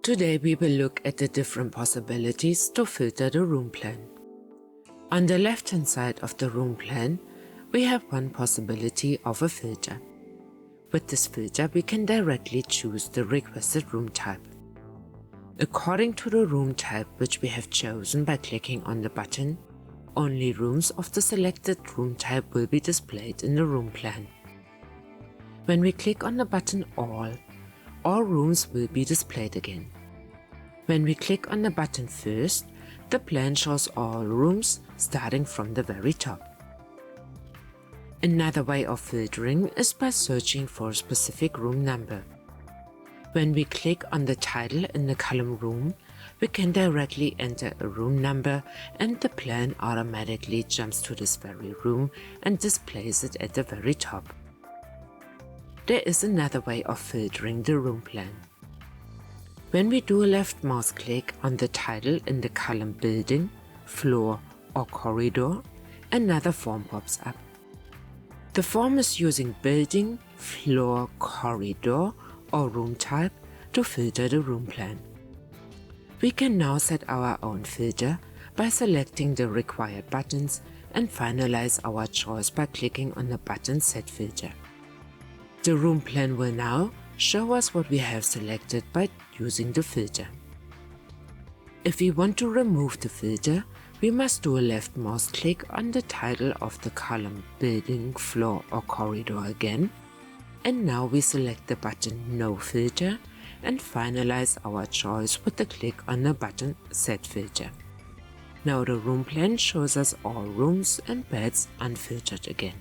Today we will look at the different possibilities to filter the room plan. On the left hand side of the room plan, we have one possibility of a filter. With this filter we can directly choose the requested room type. According to the room type which we have chosen by clicking on the button, only rooms of the selected room type will be displayed in the room plan. When we click on the button all rooms will be displayed again. When we click on the button first, the plan shows all rooms starting from the very top. Another way of filtering is by searching for a specific room number. When we click on the title in the column room, we can directly enter a room number and the plan automatically jumps to this very room and displays it at the very top. There is another way of filtering the room plan. When we do a left mouse click on the title in the column Building, Floor or Corridor, another form pops up. The form is using Building, Floor, Corridor or Room type to filter the room plan. We can now set our own filter by selecting the required buttons and finalize our choice by clicking on the button Set Filter. The room plan will now show us what we have selected by using the filter. If we want to remove the filter, we must do a left mouse click on the title of the column Building, Floor or Corridor again, and now we select the button No Filter and finalize our choice with the click on the button Set Filter. Now the room plan shows us all rooms and beds unfiltered again.